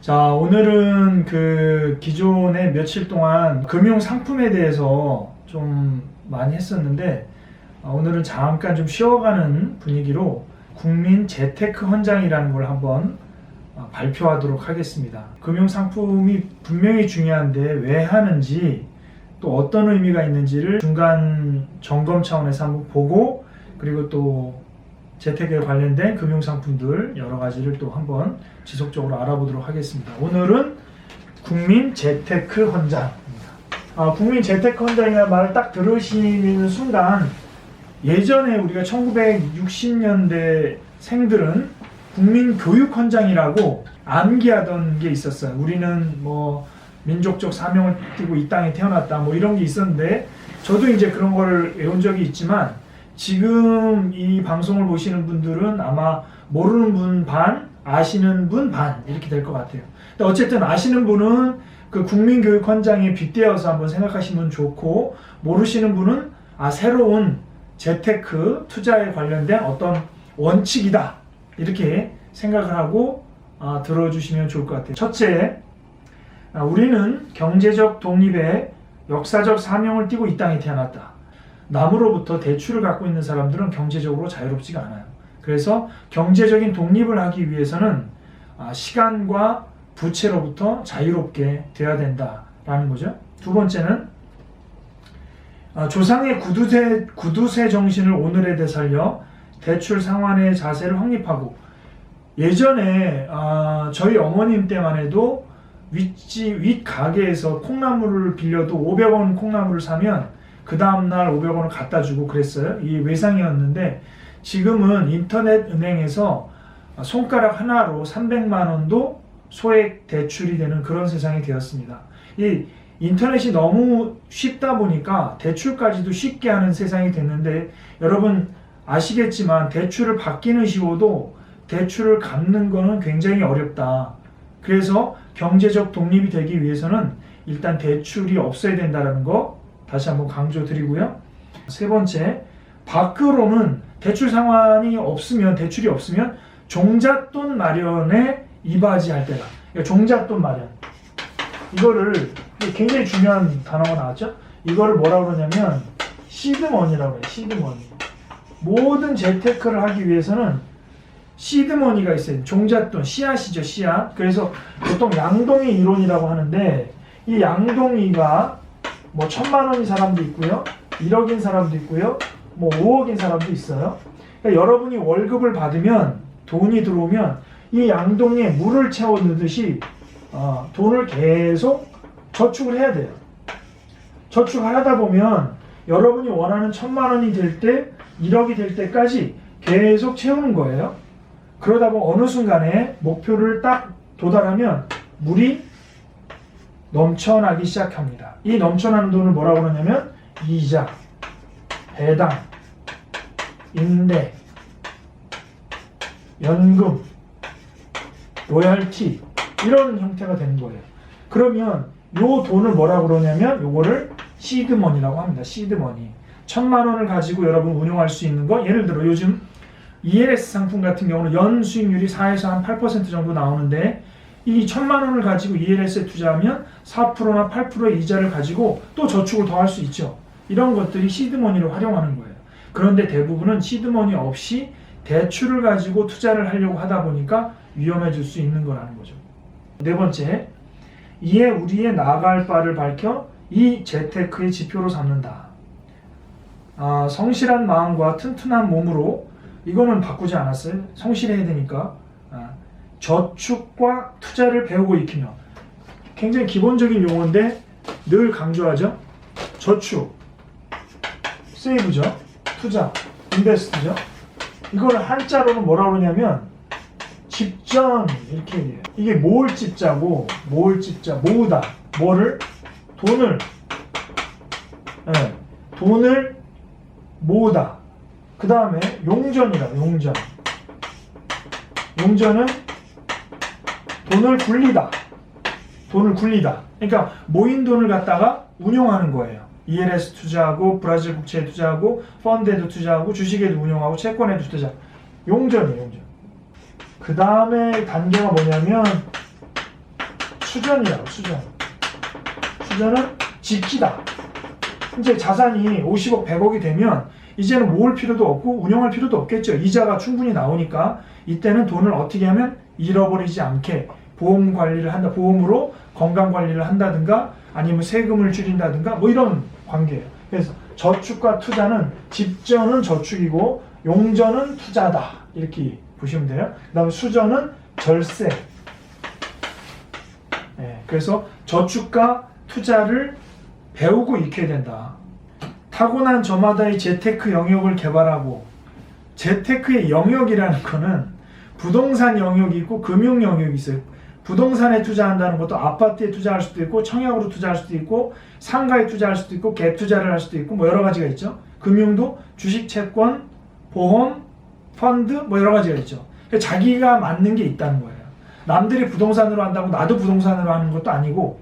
자, 오늘은 기존에 며칠 동안 금융 상품에 대해서 좀 많이 했었는데, 오늘은 잠깐 좀 쉬어가는 분위기로 국민 재테크 헌장이라는 걸 한번 발표하도록 하겠습니다. 금융 상품이 분명히 중요한데 왜 하는지, 또 어떤 의미가 있는지를 중간 점검 차원에서 한번 보고, 그리고 또 재테크에 관련된 금융상품들 여러 가지를 또 한번 지속적으로 알아보도록 하겠습니다. 오늘은 국민 재테크 헌장입니다. 국민 재테크 헌장이라는 말을 딱 들으시는 순간, 예전에 우리가 1960년대 생들은 국민 교육 헌장이라고 암기하던 게 있었어요. 우리는 뭐 민족적 사명을 띠고 이 땅에 태어났다, 뭐 이런 게 있었는데, 저도 이제 그런 거를 외운 적이 있지만, 지금 이 방송을 보시는 분들은 아마 모르는 분 반, 아시는 분 반 이렇게 될 것 같아요. 근데 어쨌든 아시는 분은 그 국민교육 헌장에 빗대어서 한번 생각하시면 좋고, 모르시는 분은 새로운 재테크 투자에 관련된 어떤 원칙이다 이렇게 생각을 하고 들어주시면 좋을 것 같아요. 첫째, 우리는 경제적 독립의 역사적 사명을 띠고 이 땅에 태어났다. 남으로부터 대출을 갖고 있는 사람들은 경제적으로 자유롭지가 않아요. 그래서 경제적인 독립을 하기 위해서는 시간과 부채로부터 자유롭게 되어야 된다라는 거죠. 두 번째는 조상의 구두쇠 정신을 오늘에 되살려 대출 상환의 자세를 확립하고, 예전에 저희 어머님 때만 해도 윗 가게에서 콩나물을 빌려도 500원 콩나물을 사면 그 다음날 500원을 갖다 주고 그랬어요. 이게 외상이었는데, 지금은 인터넷 은행에서 손가락 하나로 300만 원도 소액 대출이 되는 그런 세상이 되었습니다. 이 인터넷이 너무 쉽다 보니까 대출까지도 쉽게 하는 세상이 됐는데, 여러분 아시겠지만 대출을 받기는 쉬워도 대출을 갚는 거는 굉장히 어렵다. 그래서 경제적 독립이 되기 위해서는 일단 대출이 없어야 된다는 거 다시 한번 강조드리고요. 세 번째, 밖으로는 대출이 없으면 종잣돈 마련에 이바지할 때다. 그러니까 종잣돈 마련. 이거를 굉장히 중요한 단어가 나왔죠. 이거를 뭐라고 그러냐면 시드머니라고 해요. 시드머니. 모든 재테크를 하기 위해서는 시드머니가 있어요. 종잣돈, 씨앗이죠, 씨앗. 그래서 보통 양동이 이론이라고 하는데, 이 양동이가 뭐 1000만 원인 사람도 있고요, 1억인 사람도 있고요, 뭐 5억인 사람도 있어요. 그러니까 여러분이 월급을 받으면, 돈이 들어오면 이 양동이에 물을 채워 넣듯이 돈을 계속 저축을 해야 돼요. 저축을 하다 보면 여러분이 원하는 1000만 원이 될 때, 1억이 될 때까지 계속 채우는 거예요. 그러다 보면 어느 순간에 목표를 딱 도달하면 물이 넘쳐나기 시작합니다. 이 넘쳐나는 돈을 뭐라고 그러냐면 이자, 배당, 임대, 연금, 로열티, 이런 형태가 되는 거예요. 그러면 요 돈을 뭐라고 그러냐면 요거를 시드머니라고 합니다. 시드머니. 1000만 원을 가지고 여러분 운용할 수 있는 거, 예를 들어 요즘 ELS 상품 같은 경우는 연 수익률이 4에서 한 8% 정도 나오는데, 이 1000만 원을 가지고 ELS에 투자하면 4%나 8%의 이자를 가지고 또 저축을 더 할 수 있죠. 이런 것들이 시드머니로 활용하는 거예요. 그런데 대부분은 시드머니 없이 대출을 가지고 투자를 하려고 하다 보니까 위험해질 수 있는 거라는 거죠. 네 번째, 이에 우리의 나아갈 바를 밝혀 이 재테크의 지표로 삼는다. 성실한 마음과 튼튼한 몸으로, 이거는 바꾸지 않았어요. 성실해야 되니까. 저축과 투자를 배우고 익히며. 굉장히 기본적인 용어인데 늘 강조하죠. 저축, 세이브죠. 투자, 인베스트죠. 이걸 한자로는 뭐라고 그러냐면 집전, 이렇게 얘기해요. 이게 모을집자고, 모으다. 뭐를? 돈을. 돈을 모으다. 그 다음에 용전이라, 용전. 용전은 돈을 굴리다. 그러니까 모인 돈을 갖다가 운용하는 거예요. ELS 투자하고, 브라질 국채에 투자하고, 펀드에도 투자하고, 주식에도 운용하고, 채권에도 투자. 용전이에요, 용전. 그 다음에 단계가 뭐냐면 수전이라고, 수전. 수전은 지키다. 이제 자산이 50억, 100억이 되면 이제는 모을 필요도 없고 운영할 필요도 없겠죠. 이자가 충분히 나오니까 이때는 돈을 어떻게 하면 잃어버리지 않게 보험 관리를 한다. 보험으로 건강 관리를 한다든가 아니면 세금을 줄인다든가 뭐 이런 관계예요. 그래서 저축과 투자는 집전은 저축이고 용전은 투자다. 이렇게 보시면 돼요. 그 다음에 수전은 절세. 네, 그래서 저축과 투자를 배우고 익혀야 된다. 타고난 저마다의 재테크 영역을 개발하고, 재테크의 영역이라는 거는 부동산 영역이 있고 금융 영역이 있어요. 부동산에 투자한다는 것도 아파트에 투자할 수도 있고 청약으로 투자할 수도 있고 상가에 투자할 수도 있고 갭 투자를 할 수도 있고 뭐 여러 가지가 있죠. 금융도 주식, 채권, 보험, 펀드 뭐 여러 가지가 있죠. 자기가 맞는 게 있다는 거예요. 남들이 부동산으로 한다고 나도 부동산으로 하는 것도 아니고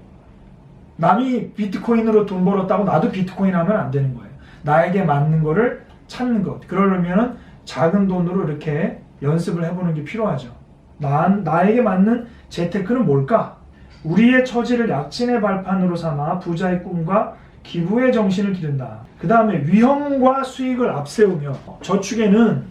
남이 비트코인으로 돈 벌었다고 나도 비트코인 하면 안 되는 거예요. 나에게 맞는 거를 찾는 것. 그러려면 작은 돈으로 이렇게 연습을 해보는 게 필요하죠. 나에게 맞는 재테크는 뭘까? 우리의 처지를 약진의 발판으로 삼아 부자의 꿈과 기부의 정신을 기른다. 그 다음에 위험과 수익을 앞세우며, 저축에는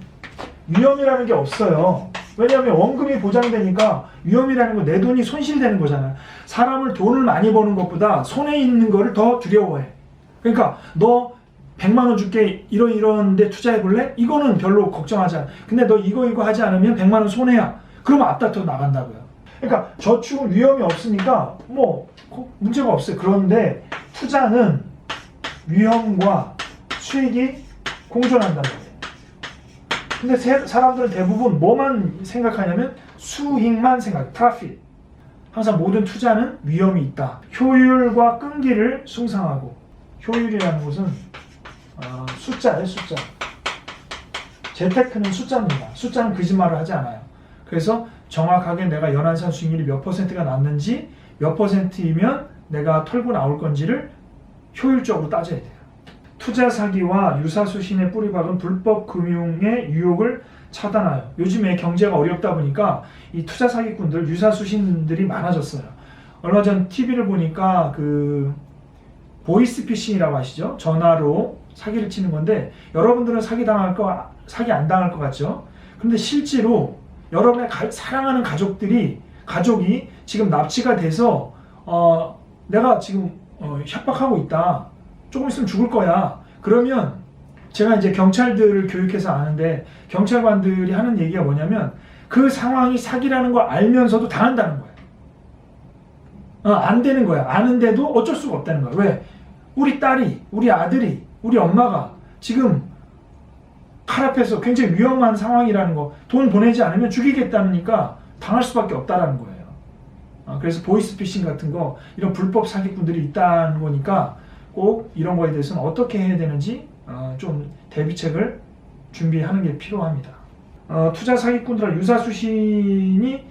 위험이라는 게 없어요. 왜냐하면 원금이 보장되니까 위험이라는 건 내 돈이 손실되는 거잖아요. 사람을 돈을 많이 버는 것보다 손에 있는 거를 더 두려워해. 그러니까 너 100만 원 줄게 이런 데 투자해 볼래? 이거는 별로 걱정하지 않아. 근데 너 이거 하지 않으면 100만 원 손해야. 그러면 앞다퉈 나간다고요. 그러니까 저축은 위험이 없으니까 뭐 문제가 없어요. 그런데 투자는 위험과 수익이 공존한다는 거예요. 근데 사람들은 대부분 뭐만 생각하냐면 수익만 생각해. profit. 항상 모든 투자는 위험이 있다. 효율과 끈기를 숭상하고, 효율이라는 것은 숫자예요, 숫자. 재테크는 숫자입니다. 숫자는 거짓말을 하지 않아요. 그래서 정확하게 내가 연한산 수익률이 몇 퍼센트가 났는지, 몇 퍼센트이면 내가 털고 나올 건지를 효율적으로 따져야 돼요. 투자 사기와 유사수신의 뿌리박은 불법 금융의 유혹을 차단하여. 요즘에 경제가 어렵다 보니까 이 투자 사기꾼들, 유사수신들이 많아졌어요. 얼마 전 TV를 보니까 그 보이스피싱이라고 아시죠? 전화로 사기를 치는 건데, 여러분들은 사기 안 당할 것 같죠? 근데 실제로 여러분의 사랑하는 가족이 지금 납치가 돼서 내가 지금 협박하고 있다. 조금 있으면 죽을 거야. 그러면 제가 이제 경찰들을 교육해서 아는데, 경찰관들이 하는 얘기가 뭐냐면 그 상황이 사기라는 걸 알면서도 당한다는 거예요. 안 되는 거야. 아는데도 어쩔 수가 없다는 거야. 왜? 우리 딸이, 우리 아들이, 우리 엄마가 지금 칼 앞에서 굉장히 위험한 상황이라는 거, 돈 보내지 않으면 죽이겠다니까 당할 수밖에 없다라는 거예요. 그래서 보이스피싱 같은 거, 이런 불법 사기꾼들이 있다는 거니까 꼭 이런 거에 대해서는 어떻게 해야 되는지 좀 대비책을 준비하는 게 필요합니다. 투자 사기꾼들과 유사수신이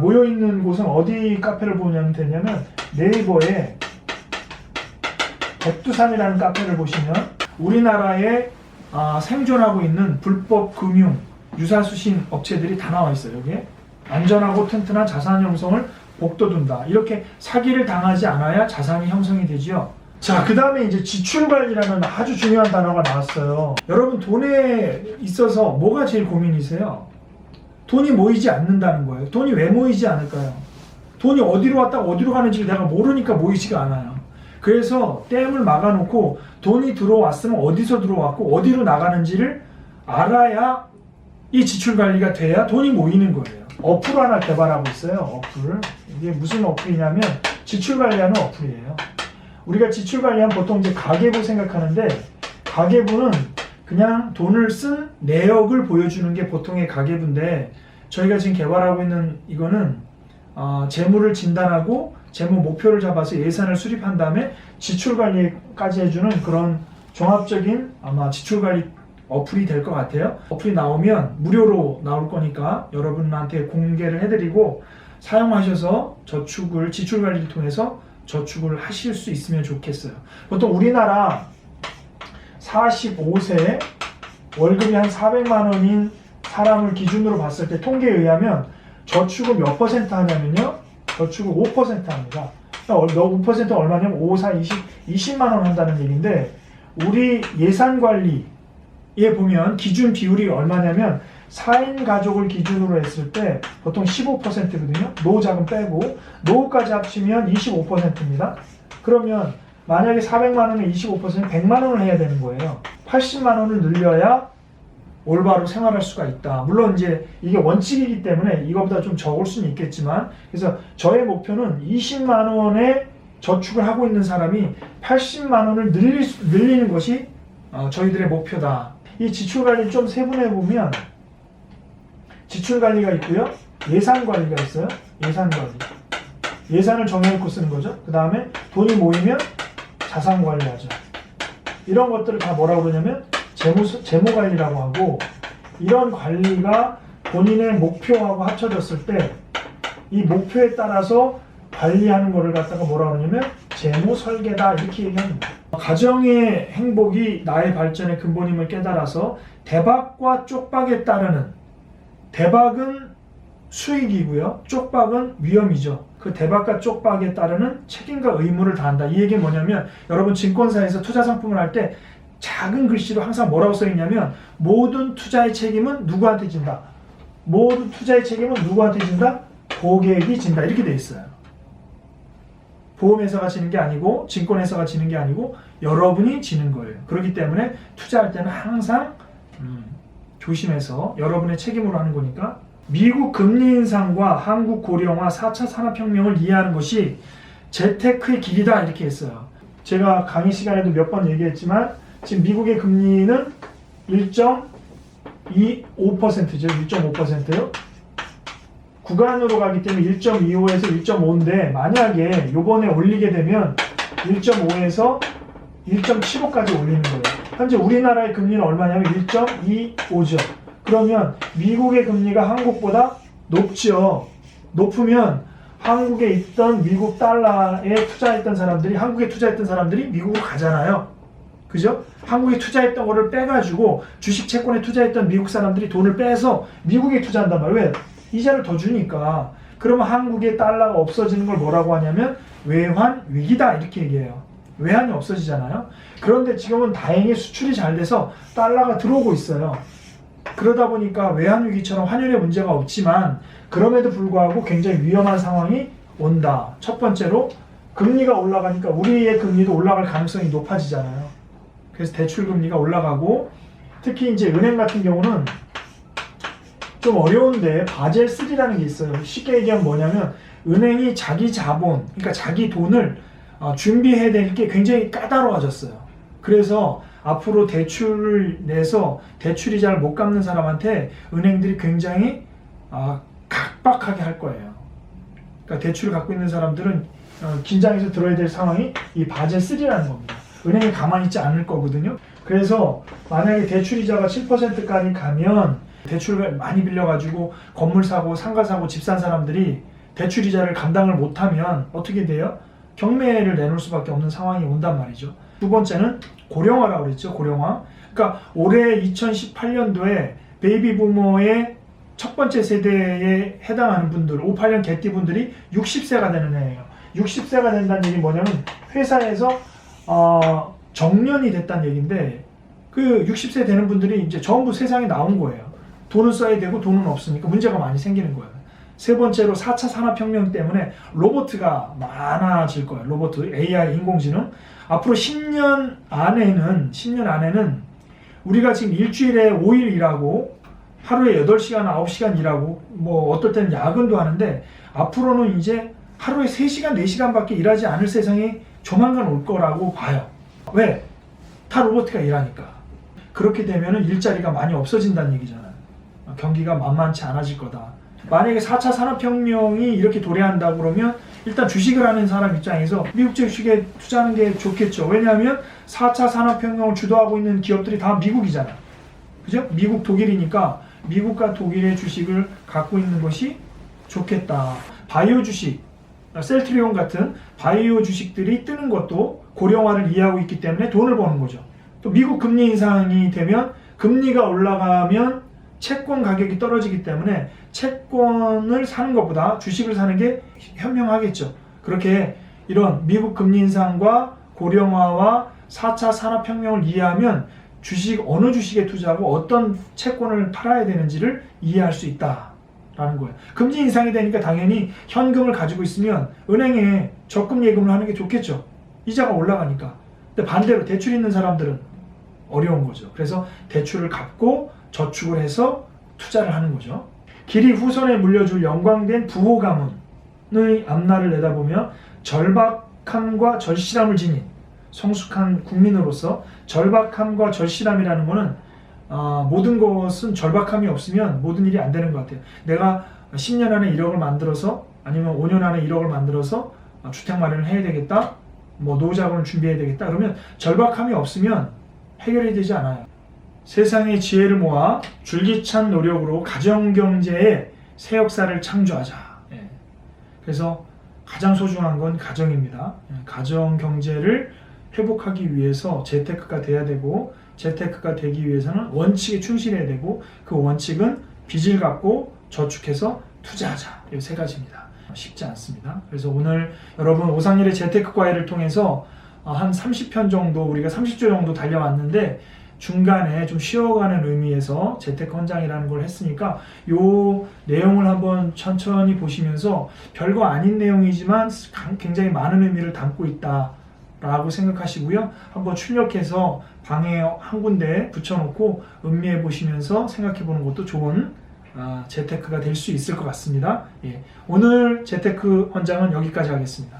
모여있는 곳은 어디 카페를 보면 되냐면 네이버에 백두산이라는 카페를 보시면 우리나라에 생존하고 있는 불법 금융 유사수신 업체들이 다 나와 있어요. 여기에 안전하고 튼튼한 자산 형성을 복돋운다. 이렇게 사기를 당하지 않아야 자산이 형성이 되지요. 자, 그 다음에 이제 지출관리라는 아주 중요한 단어가 나왔어요. 여러분, 돈에 있어서 뭐가 제일 고민이세요? 돈이 모이지 않는다는 거예요. 돈이 왜 모이지 않을까요? 돈이 어디로 왔다가 어디로 가는지 내가 모르니까 모이지가 않아요. 그래서 댐을 막아놓고 돈이 들어왔으면 어디서 들어왔고 어디로 나가는지를 알아야 이 지출관리가 돼야 돈이 모이는 거예요. 어플 하나 개발하고 있어요. 어플. 이게 무슨 어플이냐면 지출관리하는 어플이에요. 우리가 지출관리하면 보통 이제 가계부 생각하는데, 가계부는 그냥 돈을 쓴 내역을 보여주는 게 보통의 가계부인데, 저희가 지금 개발하고 있는 이거는 재무를 진단하고 재무 목표를 잡아서 예산을 수립한 다음에 지출관리까지 해주는 그런 종합적인 아마 지출관리 어플이 될 것 같아요. 어플이 나오면 무료로 나올 거니까 여러분한테 공개를 해드리고 사용하셔서 지출관리를 통해서 저축을 하실 수 있으면 좋겠어요. 보통 우리나라 45세 월급이 한 400만 원인 사람을 기준으로 봤을 때 통계에 의하면 저축을 몇 퍼센트 하냐면요, 저축을 5% 합니다. 5%는 얼마냐면 5, 4, 20만 원 한다는 얘기인데, 우리 예산 관리에 보면 기준 비율이 얼마냐면 4인 가족을 기준으로 했을 때 보통 15%거든요. 노후 자금 빼고 노후까지 합치면 25%입니다. 그러면 만약에 400만 원에 25%는 100만 원을 해야 되는 거예요. 80만 원을 늘려야 올바로 생활할 수가 있다. 물론 이제 이게 원칙이기 때문에 이거보다 좀 적을 수는 있겠지만, 그래서 저의 목표는 20만 원의 저축을 하고 있는 사람이 80만 원을 늘리는 것이 저희들의 목표다. 이 지출 관리를 좀 세분해 보면 지출 관리가 있고요, 예산 관리가 있어요. 예산 관리. 예산을 정해놓고 쓰는 거죠. 그 다음에 돈이 모이면 자산 관리하죠. 이런 것들을 다 뭐라고 그러냐면 재무 관리라고 하고, 이런 관리가 본인의 목표하고 합쳐졌을 때 이 목표에 따라서 관리하는 거를 갖다가 뭐라고 그러냐면 재무 설계다, 이렇게 얘기합니다. 가정의 행복이 나의 발전의 근본임을 깨달아서 대박과 쪽박에 따르는, 대박은 수익이고요, 쪽박은 위험이죠. 그 대박과 쪽박에 따르는 책임과 의무를 다한다. 이 얘기는 뭐냐면, 여러분 증권사에서 투자 상품을 할 때 작은 글씨로 항상 뭐라고 써있냐면, 모든 투자의 책임은 누구한테 진다. 모든 투자의 책임은 누구한테 진다? 고객이 진다. 이렇게 돼 있어요. 보험회사가 지는 게 아니고 증권회사가 지는 게 아니고 여러분이 지는 거예요. 그렇기 때문에 투자할 때는 항상 조심해서 여러분의 책임으로 하는 거니까. 미국 금리 인상과 한국 고령화 4차 산업혁명을 이해하는 것이 재테크의 길이다, 이렇게 했어요. 제가 강의 시간에도 몇 번 얘기했지만 지금 미국의 금리는 1.25%죠. 1.5%요. 구간으로 가기 때문에 1.25에서 1.5인데, 만약에 요번에 올리게 되면 1.5에서 1.75까지 올리는 거예요. 현재 우리나라의 금리는 얼마냐면 1.25죠. 그러면 미국의 금리가 한국보다 높죠. 높으면 한국에 있던 미국 달러에 투자했던 사람들이, 한국에 투자했던 사람들이 미국으로 가잖아요. 그죠? 한국에 투자했던 거를 빼가지고 주식 채권에 투자했던 미국 사람들이 돈을 빼서 미국에 투자한단 말이에요. 왜? 이자를 더 주니까. 그러면 한국의 달러가 없어지는 걸 뭐라고 하냐면 외환 위기다, 이렇게 얘기해요. 외환이 없어지잖아요. 그런데 지금은 다행히 수출이 잘 돼서 달러가 들어오고 있어요. 그러다 보니까 외환 위기처럼 환율에 문제가 없지만, 그럼에도 불구하고 굉장히 위험한 상황이 온다. 첫 번째로 금리가 올라가니까 우리의 금리도 올라갈 가능성이 높아지잖아요. 그래서 대출 금리가 올라가고, 특히 이제 은행 같은 경우는 좀 어려운데 바젤 3라는 게 있어요. 쉽게 얘기하면 뭐냐면, 은행이 자기 자본, 그러니까 자기 돈을 준비해야 될 게 굉장히 까다로워졌어요. 그래서 앞으로 대출을 내서 대출 이자를 못 갚는 사람한테 은행들이 굉장히 각박하게 할 거예요. 그러니까 대출을 갖고 있는 사람들은 긴장해서 들어야 될 상황이 이 바젤 3라는 겁니다. 은행이 가만히 있지 않을 거거든요. 그래서 만약에 대출 이자가 7%까지 가면, 대출을 많이 빌려가지고 건물 사고 상가 사고 집 산 사람들이 대출 이자를 감당을 못하면 어떻게 돼요? 경매를 내놓을 수밖에 없는 상황이 온단 말이죠. 두 번째는 고령화라고 그랬죠. 고령화. 그러니까 올해 2018년도에 베이비 부머의 첫 번째 세대에 해당하는 분들, 58년 개띠 분들이 60세가 되는 해예요. 60세가 된다는 얘기는 뭐냐면 회사에서 정년이 됐다는 얘기인데, 그 60세 되는 분들이 이제 전부 세상에 나온 거예요. 돈은 써야 되고 돈은 없으니까 문제가 많이 생기는 거예요. 세 번째로 4차 산업혁명 때문에 로봇가 많아질 거예요. 로봇, AI, 인공지능. 앞으로 10년 안에는 우리가 지금 일주일에 5일 일하고 하루에 8시간, 9시간 일하고 뭐 어떨 때는 야근도 하는데, 앞으로는 이제 하루에 3시간, 4시간밖에 일하지 않을 세상이 조만간 올 거라고 봐요. 왜? 다 로봇가 일하니까. 그렇게 되면 일자리가 많이 없어진다는 얘기잖아요. 경기가 만만치 않아질 거다. 만약에 4차 산업혁명이 이렇게 도래한다고 그러면 일단 주식을 하는 사람 입장에서 미국 주식에 투자하는 게 좋겠죠. 왜냐하면 4차 산업혁명을 주도하고 있는 기업들이 다 미국이잖아요. 그죠? 미국, 독일이니까 미국과 독일의 주식을 갖고 있는 것이 좋겠다. 바이오 주식, 셀트리온 같은 바이오 주식들이 뜨는 것도 고령화를 이해하고 있기 때문에 돈을 버는 거죠. 또 미국 금리 인상이 되면, 금리가 올라가면 채권 가격이 떨어지기 때문에 채권을 사는 것보다 주식을 사는 게 현명하겠죠. 그렇게 이런 미국 금리 인상과 고령화와 4차 산업혁명을 이해하면 어느 주식에 투자하고 어떤 채권을 팔아야 되는지를 이해할 수 있다라는 거예요. 금리 인상이 되니까 당연히 현금을 가지고 있으면 은행에 적금 예금을 하는 게 좋겠죠. 이자가 올라가니까. 근데 반대로 대출 있는 사람들은 어려운 거죠. 그래서 대출을 갚고 저축을 해서 투자를 하는 거죠. 길이 후손에 물려줄 영광된 부호 가문의 앞날을 내다보며 절박함과 절실함을 지닌 성숙한 국민으로서 절박함과 절실함이라는 것은 모든 것은 절박함이 없으면 모든 일이 안 되는 것 같아요. 내가 10년 안에 1억을 만들어서 아니면 5년 안에 1억을 만들어서 주택 마련을 해야 되겠다, 뭐 노후자금을 준비해야 되겠다 그러면 절박함이 없으면 해결이 되지 않아요. 세상의 지혜를 모아 줄기찬 노력으로 가정경제의 새 역사를 창조하자. 그래서 가장 소중한 건 가정입니다. 가정경제를 회복하기 위해서 재테크가 돼야 되고, 재테크가 되기 위해서는 원칙에 충실해야 되고, 그 원칙은 빚을 갚고 저축해서 투자하자. 이 세 가지입니다. 쉽지 않습니다. 그래서 오늘 여러분 오상일의 재테크 과외를 통해서 한 30편 정도, 우리가 30조 정도 달려왔는데 중간에 좀 쉬어가는 의미에서 재테크 헌장이라는 걸 했으니까 요 내용을 한번 천천히 보시면서 별거 아닌 내용이지만 굉장히 많은 의미를 담고 있다라고 생각하시고요. 한번 출력해서 방에 한 군데 붙여놓고 음미해 보시면서 생각해 보는 것도 좋은 재테크가 될 수 있을 것 같습니다. 오늘 재테크 헌장은 여기까지 하겠습니다.